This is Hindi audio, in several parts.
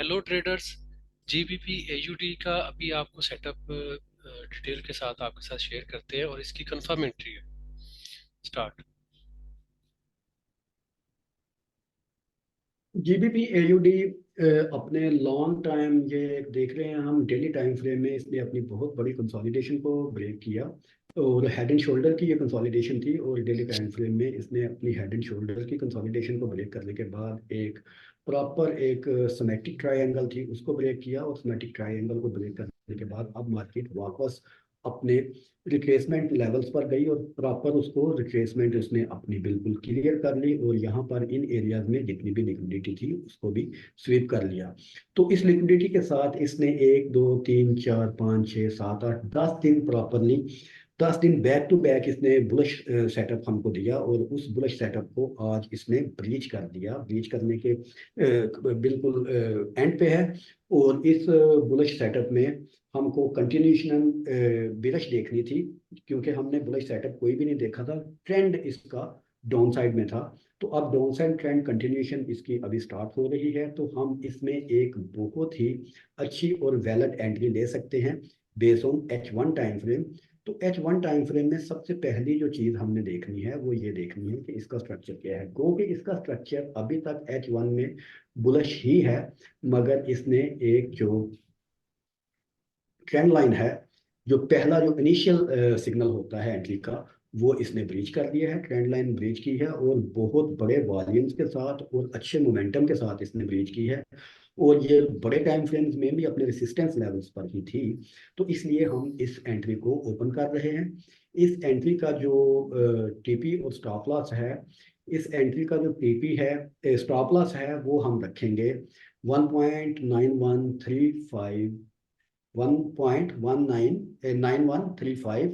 Hello traders. जीबीपी एयूडी का अभी आपको सेटअप डिटेल के साथ आपके साथ शेयर करते हैं और इसकी कंफर्म एंट्री है। स्टार्ट। जीबीपी एयूडी अपने लॉन्ग टाइम ये देख रहे हैं हम डेली टाइम फ्रेम में इसने अपनी बहुत बड़ी कंसोलिडेशन को ब्रेक किया। और हेड एंड शोल्डर की ये कंसोलिडेशन थी और डेली टाइम फ्रेम में इसने अपनी हेड एंड शोल्डर की कंसोलिडेशन को ब्रेक करने के बाद एक प्रॉपर एक सिमेट्रिक ट्रायंगल थी उसको ब्रेक किया और सिमेट्रिक ट्रायंगल को ब्रेक करने के बाद अब मार्केट वापस अपने रिट्रेसमेंट लेवल्स पर गई और प्रॉपर उसको रिट्रेसमेंट उसने अपनी बिल्कुल क्लियर कर ली और यहाँ पर इन एरियाज में जितनी भी लिक्विडिटी थी उसको भी स्वीप कर लिया। तो इस लिक्विडिटी के साथ इसने 1 2 3 4 5 6 7 8 10 दिन प्रॉपरली 10 दिन बैक टू बैक इसने बुलिश सेटअप हमको दिया और उस बुलिश सेटअप को आज इसने ब्रीच कर दिया। ब्रीच करने के बिल्कुल एंड पे है। और इस बुलिश सेटअप में हमको कंटिन्यूशन बिरश देखनी थी क्योंकि हमने बुलिश सेटअप कोई भी नहीं देखा था। ट्रेंड इसका डाउन साइड में था। तो अब डाउन साइड ट्रेंड कंटिन्यूशन इसकी अभी स्टार्ट हो रही है तो हम इसमें एक बहुत ही अच्छी और वैलिड एंट्री ले सकते हैं based on H1 time frame. तो H1 टाइम फ्रेम में सबसे पहली जो चीज़ हमने देखनी है वो ये देखनी है कि इसका स्ट्रक्चर क्या है क्योंकि इसका स्ट्रक्चर अभी तक H1 में बुलिश ही है। मगर इसने एक जो ट्रेंड लाइन है जो पहला जो इनिशियल सिग्नल होता है एंट्री का वो इसने ब्रीच कर दिया है। ट्रेंड लाइन ब्रीच की है और बहुत बड़े वॉल्यूम्स के साथ और अच्छे मोमेंटम के साथ इसने ब्रीच की है। और ये बड़े टाइम फ्रेम्स में भी अपने रेसिस्टेंस लेवल्स पर ही थी। तो इसलिए हम इस एंट्री को ओपन कर रहे हैं। इस एंट्री का जो टीपी और स्टॉप लॉस है इस एंट्री का जो टीपी है स्टॉप लॉस है वो हम रखेंगे 1.9135 1.9135।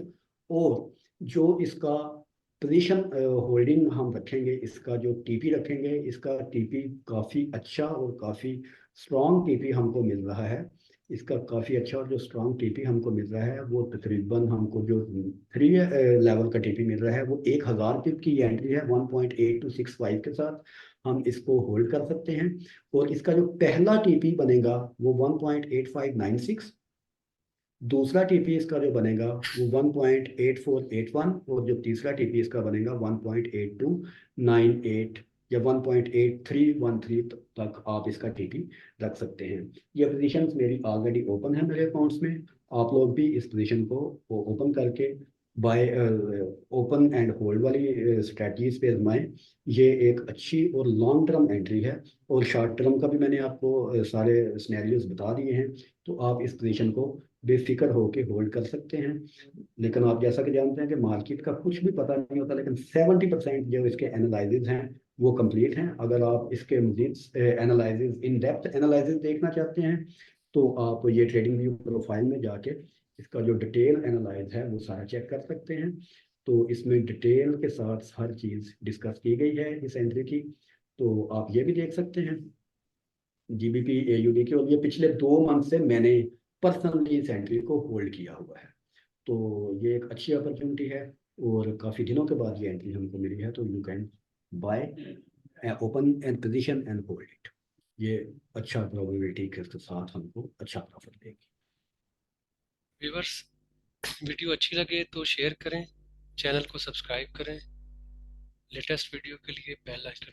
और जो इसका पोजीशन होल्डिंग हम रखेंगे इसका जो टीपी रखेंगे इसका टीपी काफ़ी अच्छा और काफ़ी स्ट्रॉन्ग टीपी हमको मिल रहा है। इसका काफ़ी अच्छा और जो स्ट्रॉन्ग टीपी हमको मिल रहा है वो तकरीबन हमको जो 3 लेवल का टीपी मिल रहा है वो 1000 पिप की एंट्री है 1.8265 के साथ हम इसको होल्ड कर सकते हैं। और इसका जो पहला टीपी बनेगा वो 1.8596। दूसरा टीपी इसका जो बनेगा वो 1.8481 और जो तीसरा टीपी इसका बनेगा 1.8298 या 1.8313 तक आप इसका टीपी रख सकते हैं। ये पोजीशंस मेरी ऑलरेडी ओपन है मेरे अकाउंट्स में। आप लोग भी इस पोजीशन को ओपन करके बाय ओपन एंड होल्ड वाली स्ट्रेटजीज पे आजमाएं। ये एक अच्छी और लॉन्ग टर्म एंट्री है। और शॉर्ट टर्म का भी मैंने आपको सारे सिनेरियोज बता दिए हैं। तो आप इस पोजीशन को बेफिक्र होके होल्ड कर सकते हैं। लेकिन आप जैसा कि जानते हैं कि मार्केट का कुछ भी पता नहीं होता लेकिन 70% जो इसके एनालिसिस हैं वो कंप्लीट हैं। अगर आप इसके मजीद एनालिसिस इन डेप्थ एनालिसिस देखना चाहते हैं तो आप ये ट्रेडिंग व्यू प्रोफाइल में जाके इसका जो डिटेल एनालाइज है वो सारा चेक कर सकते हैं। तो इसमें डिटेल के साथ हर चीज़ डिस्कस की गई है इस एंट्री की। तो आप ये भी देख सकते हैं जीबीपी एयूडी की। और ये पिछले 2 मंथ से मैंने पर्सनली इस एंट्री को होल्ड किया हुआ है। तो ये एक अच्छी अपॉर्चुनिटी है और काफ़ी दिनों के बाद ये एंट्री हमको मिली है तो you can buy open and position and hold it. ये अच्छा प्रोबेबिलिटी के साथ हमको अच्छा प्रॉफिट देगी। व्यूवर्स, वीडियो अच्छी लगे तो शेयर करें, चैनल को सब्सक्राइब करें, लेटेस्ट वीडियो के लिए बेल आइकन